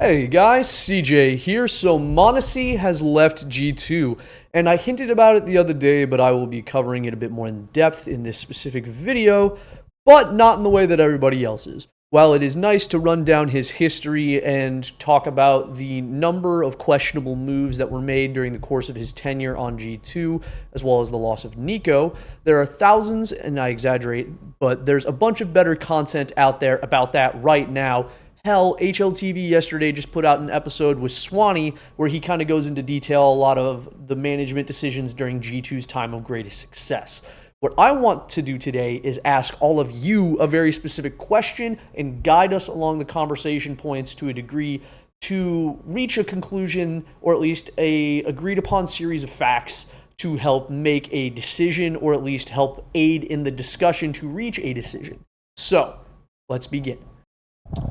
Hey guys, CJ here. So Monacy has left G2, and I hinted about it the other day, but I will be covering it a bit more in depth in this specific video, but not in the way that everybody else is. While it is nice to run down his history and talk about the number of questionable moves that were made during the course of his tenure on G2, as well as the loss of Nico, there are thousands, and I exaggerate, but there's a bunch of better content out there about that right now. Hell, HLTV yesterday just put out an episode with Swanee where he kind of goes into detail a lot of the management decisions during G2's time of greatest success. What I want to do today is ask all of you a very specific question and guide us along the conversation points to a degree to reach a conclusion or at least a agreed upon series of facts to help make a decision or at least help aid in the discussion to reach a decision. So, let's begin.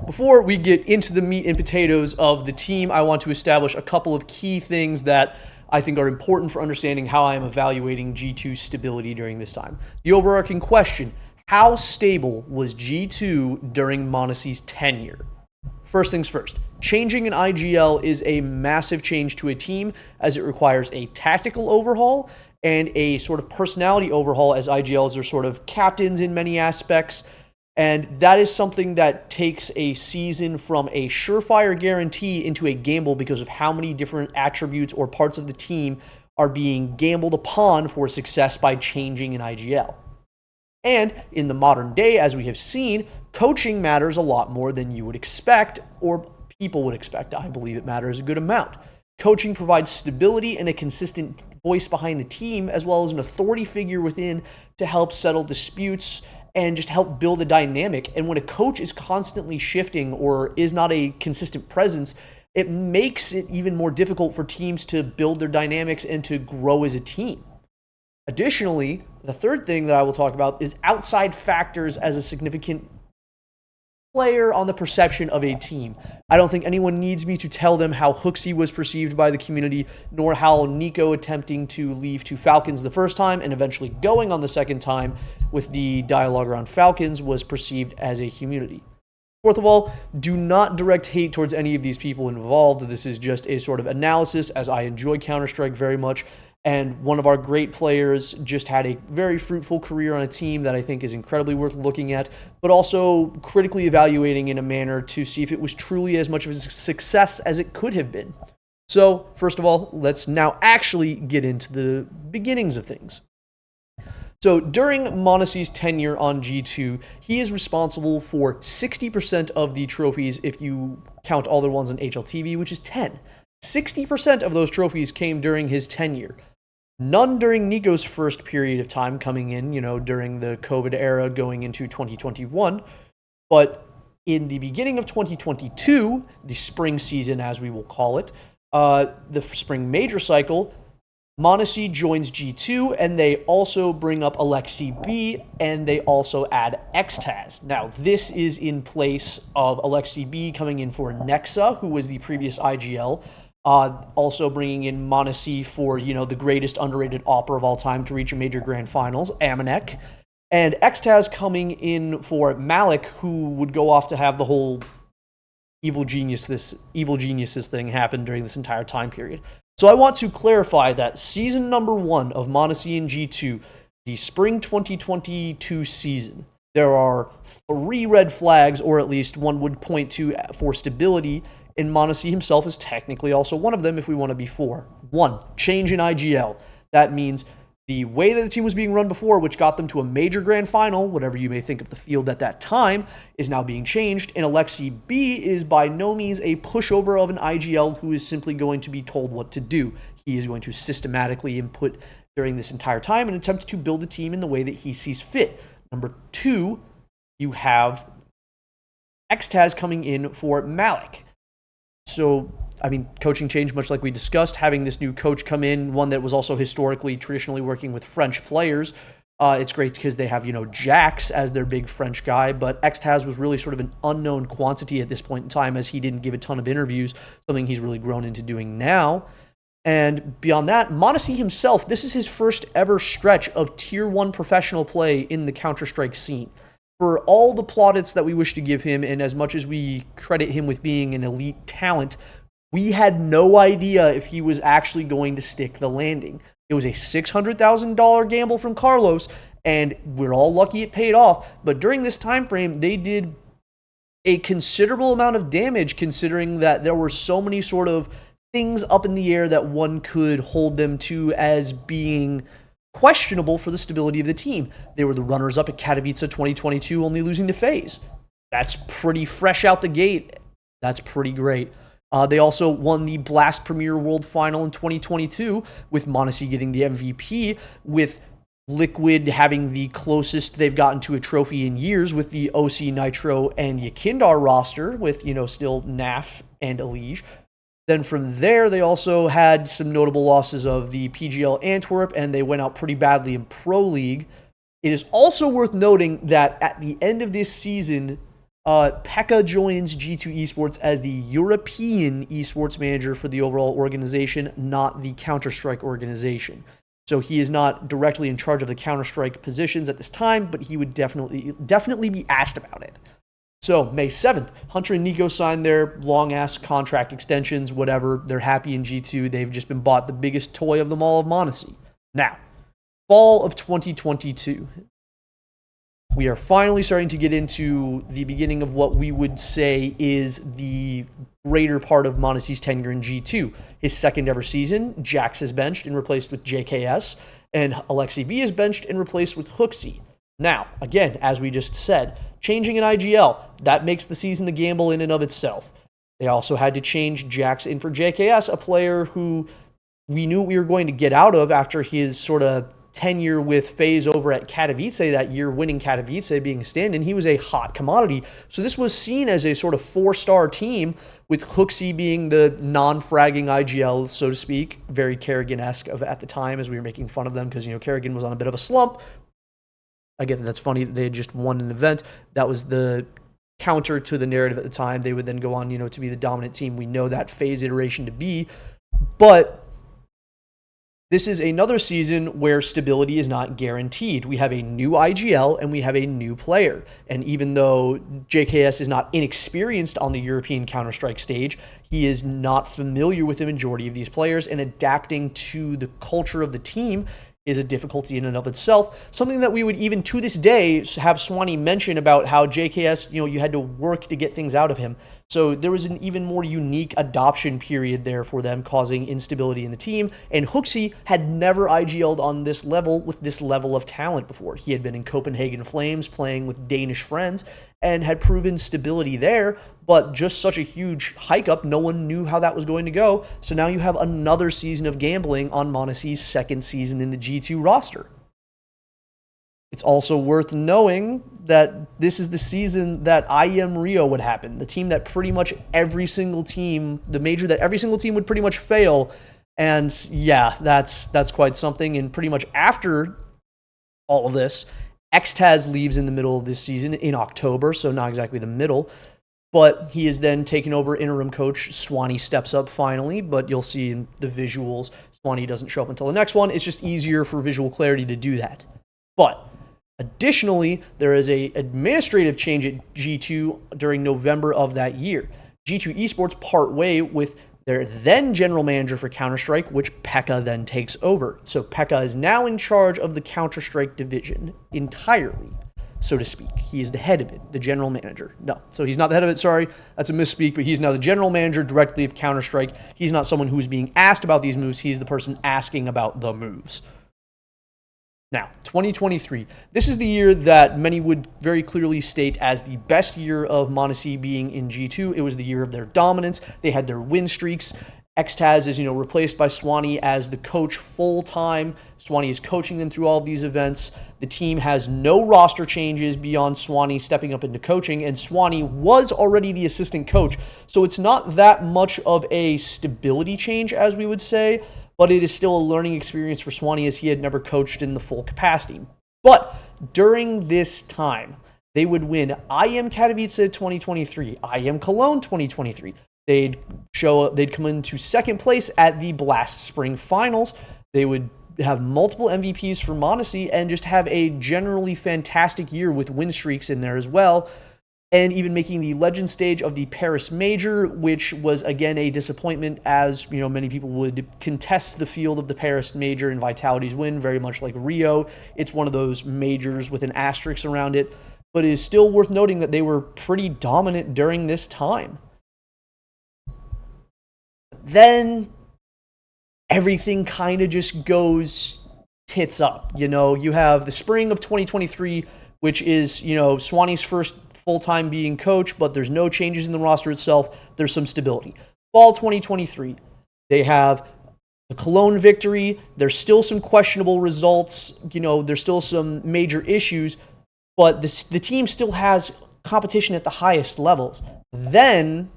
Before we get into the meat and potatoes of the team, I want to establish a couple of key things that I think are important for understanding how I am evaluating G2's stability during this time. The overarching question, how stable was G2 during Monacy's tenure? First things first, changing an IGL is a massive change to a team as it requires a tactical overhaul and a sort of personality overhaul, as IGLs are sort of captains in many aspects. And that is something that takes a season from a surefire guarantee into a gamble because of how many different attributes or parts of the team are being gambled upon for success by changing an IGL. And in the modern day, as we have seen, coaching matters a lot more than you would expect, or people would expect. I believe it matters a good amount. Coaching provides stability and a consistent voice behind the team, as well as an authority figure within to help settle disputes and just help build a dynamic. And when a coach is constantly shifting or is not a consistent presence, it makes it even more difficult for teams to build their dynamics and to grow as a team. Additionally, the third thing that I will talk about is outside factors as a significant player on the perception of a team. I don't think anyone needs me to tell them how Hooksy was perceived by the community, nor how Nico attempting to leave to Falcons the first time and eventually going on the second time with the dialogue around Falcons was perceived as a community. Fourth of all, do not direct hate towards any of these people involved. This is just a sort of analysis, as I enjoy Counter-Strike very much. And one of our great players just had a very fruitful career on a team that I think is incredibly worth looking at, but also critically evaluating in a manner to see if it was truly as much of a success as it could have been. So, first of all, let's now actually get into the beginnings of things. So, during Monacy's tenure on G2, he is responsible for 60% of the trophies if you count all the ones on HLTV, which is 10. 60% of those trophies came during his tenure. None during Nico's first period of time coming in, during the COVID era going into 2021. But in the beginning of 2022, the spring season, as we will call it, the spring major cycle, Monacy joins G2, and they also bring up Alexi B, and they also add XjDoesCs. Now, this is in place of Alexi B coming in for Nexa, who was the previous IGL. Also bringing in Monacy for, the greatest underrated opera of all time to reach a major grand finals, Amanek. And XjDoesCs coming in for Malik, who would go off to have the whole evil geniuses thing happen during this entire time period. So I want to clarify that season number 1 of Monacy and G2, the spring 2022 season, there are 3 red flags, or at least one would point to for stability, and Monacy himself is technically also one of them if we want to be 4. 1, change in IGL. That means the way that the team was being run before, which got them to a major grand final, whatever you may think of the field at that time, is now being changed, and Alexi B is by no means a pushover of an IGL who is simply going to be told what to do. He is going to systematically input during this entire time and attempt to build a team in the way that he sees fit. Number 2, you have XjDoesCs coming in for Malik. So, coaching change, much like we discussed, having this new coach come in, one that was also traditionally working with French players. It's great because they have, Jax as their big French guy, but XjDoesCs was really sort of an unknown quantity at this point in time as he didn't give a ton of interviews, something he's really grown into doing now. And beyond that, Monacy himself, this is his first ever stretch of Tier 1 professional play in the Counter-Strike scene. for all the plaudits that we wish to give him, and as much as we credit him with being an elite talent, we had no idea if he was actually going to stick the landing. It was a $600,000 gamble from Carlos, and we're all lucky it paid off. But during this time frame, they did a considerable amount of damage, considering that there were so many sort of things up in the air that one could hold them to as being questionable for the stability of the team. They were the runners-up at Katowice 2022, only losing to FaZe. That's pretty fresh out the gate. That's pretty great. They also won the Blast Premier World Final in 2022, with m0NESY getting the MVP, with Liquid having the closest they've gotten to a trophy in years with the OC Nitro and Yakindar roster, with, still Naf and Elige. Then from there, they also had some notable losses of the PGL Antwerp, and they went out pretty badly in Pro League. It is also worth noting that at the end of this season, Pekka joins G2 Esports as the European esports manager for the overall organization, not the Counter-Strike organization. So he is not directly in charge of the Counter-Strike positions at this time, but he would definitely be asked about it. So May 7th, Hunter and Nico signed their long-ass contract extensions, whatever. They're happy in G2. They've just been bought the biggest toy of them all, of m0NESY. Now, fall of 2022. We are finally starting to get into the beginning of what we would say is the greater part of m0NESY's tenure in G2. His second ever season, Jax is benched and replaced with JKS, and Alexi B is benched and replaced with Hooksy. Now, again, as we just said, changing an IGL, that makes the season a gamble in and of itself. They also had to change Jax in for JKS, a player who we knew we were going to get out of after his sort of tenure with FaZe over at Katowice that year, winning Katowice, being a stand-in. He was a hot commodity. So this was seen as a sort of four-star team, with Hooksy being the non-fragging IGL, so to speak, very Kerrigan-esque at the time, as we were making fun of them because, Kerrigan was on a bit of a slump. Again, that's funny that they had just won an event. That was the counter to the narrative at the time. They would then go on, to be the dominant team. We know that FaZe iteration to be. But this is another season where stability is not guaranteed. We have a new IGL and we have a new player. And even though JKS is not inexperienced on the European Counter-Strike stage, he is not familiar with the majority of these players, and adapting to the culture of the team is a difficulty in and of itself. Something that we would even to this day have Swanee mention about how JKS, you had to work to get things out of him. So there was an even more unique adoption period there for them, causing instability in the team. And Hooksy had never IGL'd on this level with this level of talent before. He had been in Copenhagen Flames playing with Danish friends and had proven stability there, but just such a huge hike up, no one knew how that was going to go. So now you have another season of gambling on m0NESY's second season in the G2 roster. It's also worth knowing that this is the season that IEM Rio would happen, the team that pretty much every single team, the major that every single team would pretty much fail. And yeah, that's quite something. And pretty much after all of this, Xtaz leaves in the middle of this season in October, so not exactly the middle. But he is then taken over interim coach. Swanee steps up finally, but you'll see in the visuals, Swanee doesn't show up until the next one. It's just easier for visual clarity to do that. But additionally, there is an administrative change at G2 during November of that year. G2 Esports part way with their then general manager for Counter-Strike, which Pekka then takes over. So Pekka is now in charge of the Counter-Strike division entirely, so to speak. He is the head of it, the general manager. No, so he's not the head of it, sorry. That's a misspeak, but he's now the general manager directly of Counter-Strike. He's not someone who's being asked about these moves. He's the person asking about the moves. Now, 2023. This is the year that many would very clearly state as the best year of m0NESY being in G2. It was the year of their dominance. They had their win streaks. Xtaz is, replaced by Swanee as the coach full-time. Swanee is coaching them through all of these events. The team has no roster changes beyond Swanee stepping up into coaching, and Swanee was already the assistant coach. So it's not that much of a stability change, as we would say, but it is still a learning experience for Swanee, as he had never coached in the full capacity. But during this time, they would win IEM Katowice 2023, IEM Cologne 2023. They'd come into second place at the Blast Spring Finals. They would have multiple MVPs for Mondesi and just have a generally fantastic year with win streaks in there as well. And even making the legend stage of the Paris Major, which was again a disappointment, as you know, many people would contest the field of the Paris Major and Vitality's win, very much like Rio. It's one of those majors with an asterisk around it, but it is still worth noting that they were pretty dominant during this time. Then everything kind of just goes tits up. You know, you have the spring of 2023, which is, you know, Swanee's first full-time being coach, but there's no changes in the roster itself. There's some stability. Fall 2023, they have the Cologne victory. There's still some questionable results. You know, there's still some major issues, but the team still has competition at the highest levels. Then,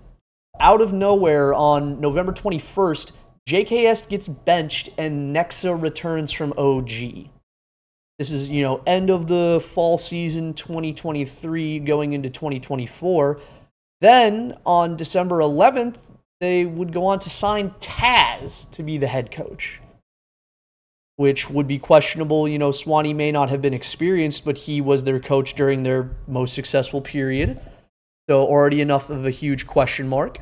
out of nowhere on November 21st, JKS gets benched and Nexa returns from OG. This is, you know, end of the fall season 2023 going into 2024. Then on December 11th, they would go on to sign Taz to be the head coach, which would be questionable. You know, Swanee may not have been experienced, but he was their coach during their most successful period. So already enough of a huge question mark.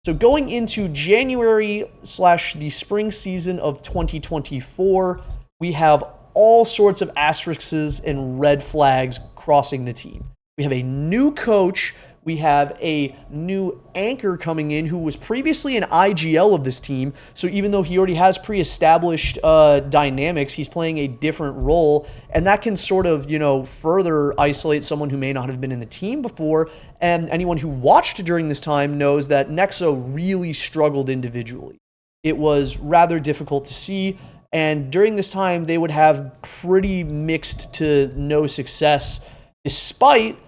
So going into January / the spring season of 2024, we have all sorts of asterisks and red flags crossing the team. We have a new coach. We have a new anchor coming in who was previously an IGL of this team. So even though he already has pre-established dynamics, he's playing a different role. And that can sort of, you know, further isolate someone who may not have been in the team before. And anyone who watched during this time knows that Nexo really struggled individually. It was rather difficult to see. And during this time, they would have pretty mixed to no success, despite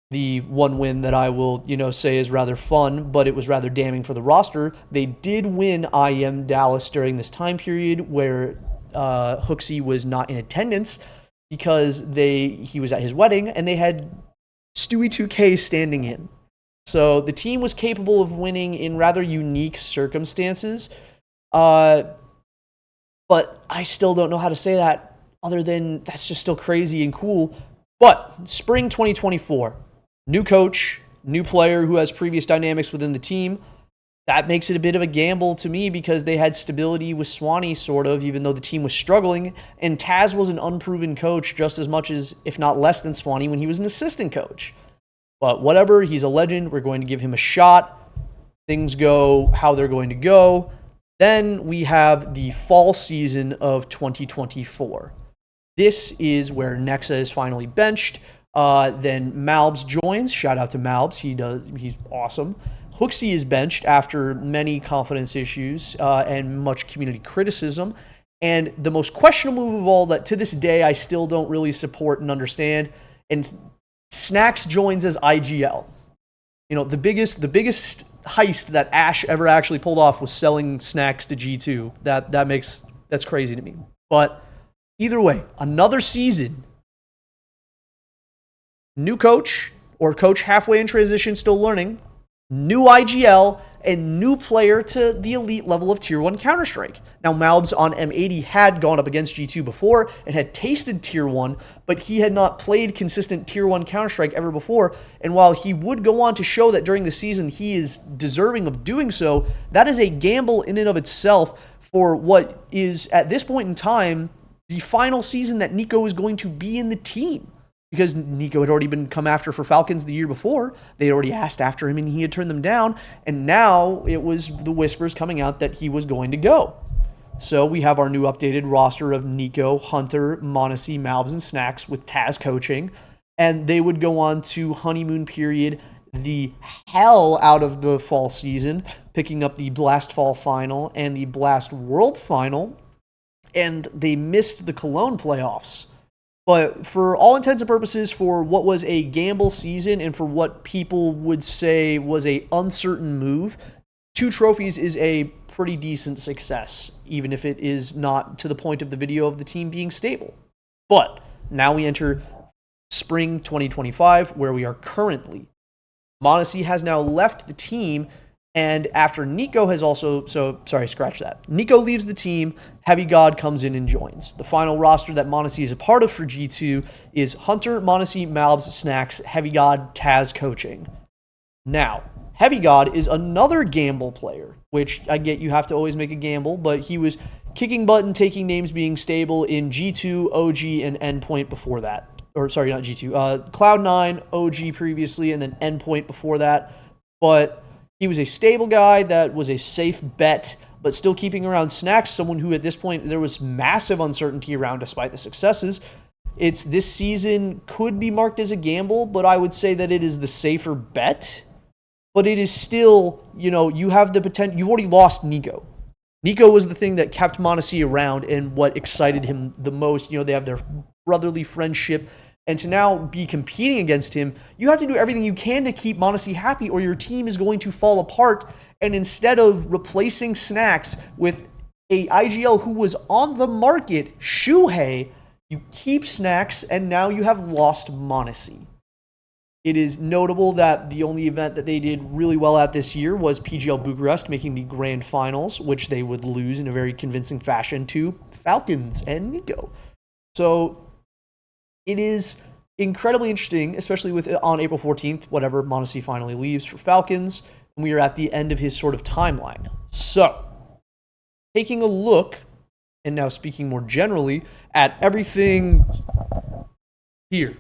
the one win that I will, you know, say is rather fun, but it was rather damning for the roster. They did win IM Dallas during this time period where Hooksy was not in attendance because he was at his wedding and they had Stewie 2K standing in. So the team was capable of winning in rather unique circumstances. But I still don't know how to say that other than that's just still crazy and cool. But spring 2024, new coach, new player who has previous dynamics within the team. That makes it a bit of a gamble to me because they had stability with Swanee, sort of, even though the team was struggling. And Taz was an unproven coach just as much as, if not less than Swanee when he was an assistant coach. But whatever, he's a legend. We're going to give him a shot. Things go how they're going to go. Then we have the fall season of 2024. This is where Nexa is finally benched. Then Malbs joins. Shout out to Malbs. He's awesome. Hooksy is benched after many confidence issues and much community criticism. And the most questionable move of all that to this day I still don't really support and understand. And Snacks joins as IGL. You know, the biggest heist that Ash ever actually pulled off was selling Snacks to G2. That's crazy to me. But either way, another season, new coach or coach halfway in transition, still learning, new IGL, and new player to the elite level of Tier 1 Counter-Strike. Now, Malbs on M80 had gone up against G2 before and had tasted Tier 1, but he had not played consistent Tier 1 Counter-Strike ever before, and while he would go on to show that during the season he is deserving of doing so, that is a gamble in and of itself for what is, at this point in time, the final season that Nico is going to be in the team. Because Nico had already been come after for Falcons the year before. They had already asked after him and he had turned them down. And now it was the whispers coming out that he was going to go. So we have our new updated roster of Nico, Hunter, Mondesi, Malbs, and Snacks with Taz coaching. And they would go on to honeymoon period the hell out of the fall season, picking up the Blast Fall Final and the Blast World Final. And they missed the Cologne playoffs. But for all intents and purposes, for what was a gamble season and for what people would say was a uncertain move, 2 trophies is a pretty decent success, even if it is not to the point of the video of the team being stable. But now we enter spring 2025, where we are currently. Mondesi has now left the team, And after Nico has also, scratch that. Nico leaves the team, Heavy God comes in and joins. The final roster that m0NESY is a part of for G2 is Hunter, m0NESY, Malbs, Snax, Heavy God, Taz coaching. Now, Heavy God is another gamble player, which I get you have to always make a gamble, but he was kicking butt and taking names, being stable in G2, OG, and Endpoint before that. Or sorry, not G2. Cloud9, OG previously, and then Endpoint before that. But he was a stable guy that was a safe bet, but still keeping around Snax, someone who at this point there was massive uncertainty around despite the successes. This season could be marked as a gamble, but I would say that it is the safer bet. But it is still, you have the potential. You've already lost Nico. Nico was the thing that kept m0NESY around and what excited him the most. They have their brotherly friendship. And to now be competing against him, you have to do everything you can to keep m0NESY happy or your team is going to fall apart. And instead of replacing Snax with a IGL who was on the market, Shuhei, you keep Snax and now you have lost m0NESY. It is notable that the only event that they did really well at this year was PGL Bucharest, making the grand finals, which they would lose in a very convincing fashion to Falcons and Nico. So it is incredibly interesting, especially with on April 14th, whatever, m0NESY finally leaves for Falcons, and we are at the end of his sort of timeline. So, taking a look, and now speaking more generally, at everything here.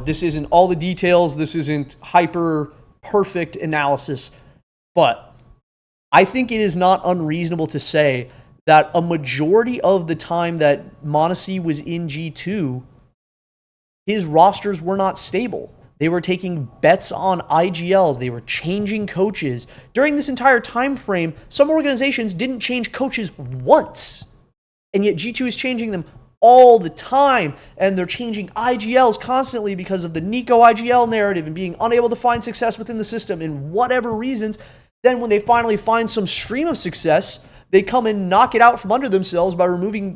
This isn't all the details, this isn't hyper perfect analysis, but I think it is not unreasonable to say that a majority of the time that m0NESY was in G2, his rosters were not stable. They were taking bets on IGLs. They were changing coaches. During this entire time frame, some organizations didn't change coaches once, and yet G2 is changing them all the time, and they're changing IGLs constantly because of the Nico IGL narrative and being unable to find success within the system and whatever reasons. Then when they finally find some stream of success, they come and knock it out from under themselves by removing,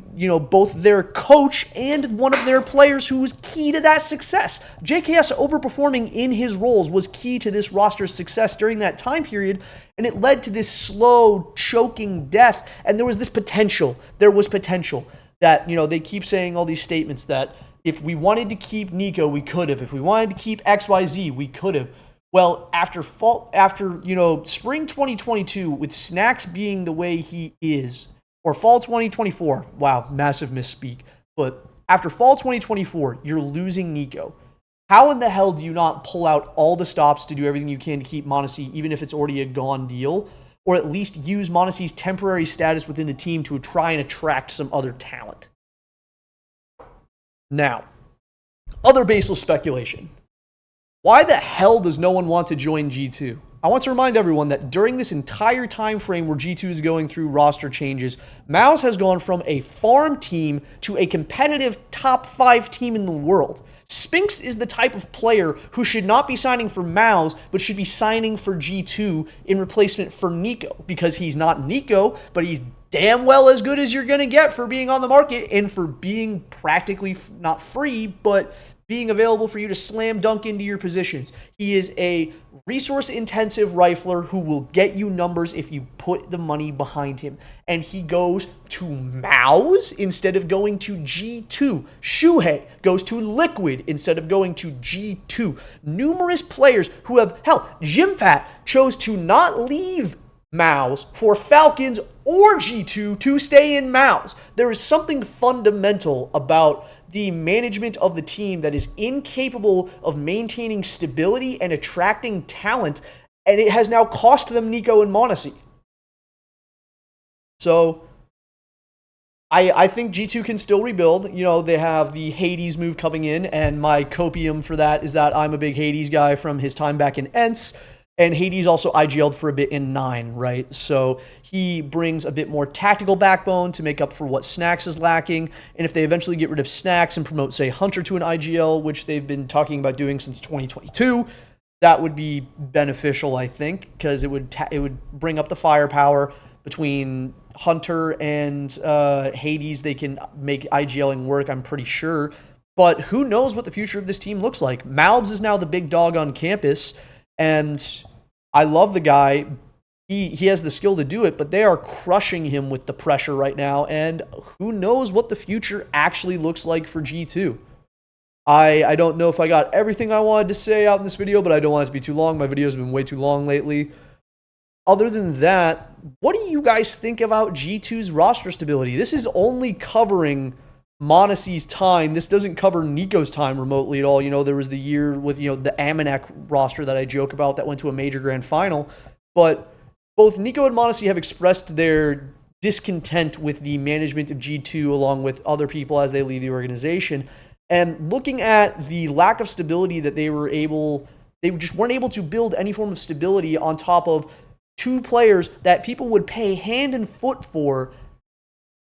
both their coach and one of their players who was key to that success. JKS overperforming in his roles was key to this roster's success during that time period, and it led to this slow, choking death. And there was potential that, they keep saying all these statements that if we wanted to keep Nico, we could have. If we wanted to keep XYZ, we could have. Well, after spring 2022, with Snax being the way he is, or fall 2024, wow, massive misspeak, but after fall 2024, you're losing Nico. How in the hell do you not pull out all the stops to do everything you can to keep m0NESY, even if it's already a gone deal, or at least use m0NESY's temporary status within the team to try and attract some other talent? Now, other baseless speculation. Why the hell does no one want to join G2? I want to remind everyone that during this entire time frame where G2 is going through roster changes, MOUZ has gone from a farm team to a competitive top 5 team in the world. Spinks is the type of player who should not be signing for MOUZ, but should be signing for G2 in replacement for Nico, because he's not Nico, but he's damn well as good as you're going to get for being on the market and for being practically not free, but being available for you to slam dunk into your positions. He is a resource-intensive rifler who will get you numbers if you put the money behind him. And he goes to MOUZ instead of going to G2. Shuhei goes to Liquid instead of going to G2. Numerous players who have, Jimfat chose to not leave MOUZ for Falcons or G2 to stay in MOUZ. There is something fundamental about the management of the team that is incapable of maintaining stability and attracting talent, and it has now cost them Nico and m0NESY. So I think G2 can still rebuild. They have the Hades move coming in, and my copium for that is that I'm a big Hades guy from his time back in ENCE. And Hades also IGL'd for a bit in 9, right? So he brings a bit more tactical backbone to make up for what Snax is lacking. And if they eventually get rid of Snax and promote, say, Hunter to an IGL, which they've been talking about doing since 2022, that would be beneficial, I think, because it would bring up the firepower between Hunter and Hades. They can make IGLing work, I'm pretty sure. But who knows what the future of this team looks like? Malbs is now the big dog on campus, and I love the guy. He has the skill to do it, but they are crushing him with the pressure right now. And who knows what the future actually looks like for G2. I don't know if I got everything I wanted to say out in this video, but I don't want it to be too long. My video's been way too long lately. Other than that, what do you guys think about G2's roster stability? This is only covering m0NESY's time. This doesn't cover Nico's time remotely at all. You know, there was the year with, you know, the Amanek roster that I joke about that went to a major grand final. But both Nico and m0NESY have expressed their discontent with the management of G2 along with other people as they leave the organization. And looking at the lack of stability that they just weren't able to build any form of stability on top of two players that people would pay hand and foot for.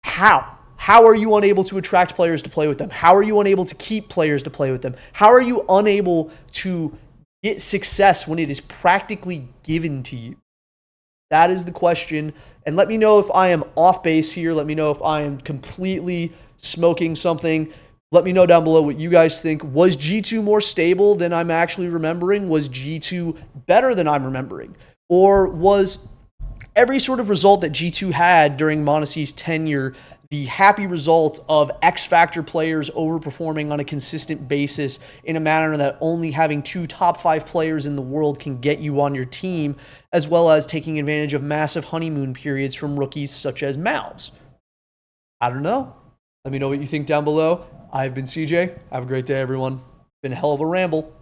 How? How are you unable to attract players to play with them? How are you unable to keep players to play with them? How are you unable to get success when it is practically given to you? That is the question. And let me know if I am off base here. Let me know if I am completely smoking something. Let me know down below what you guys think. Was G2 more stable than I'm actually remembering? Was G2 better than I'm remembering? Or was every sort of result that G2 had during m0NESY's tenure the happy result of X Factor players overperforming on a consistent basis in a manner that only having 2 top 5 players in the world can get you on your team, as well as taking advantage of massive honeymoon periods from rookies such as Mouths? I don't know. Let me know what you think down below. I've been CJ. Have a great day, everyone. Been a hell of a ramble.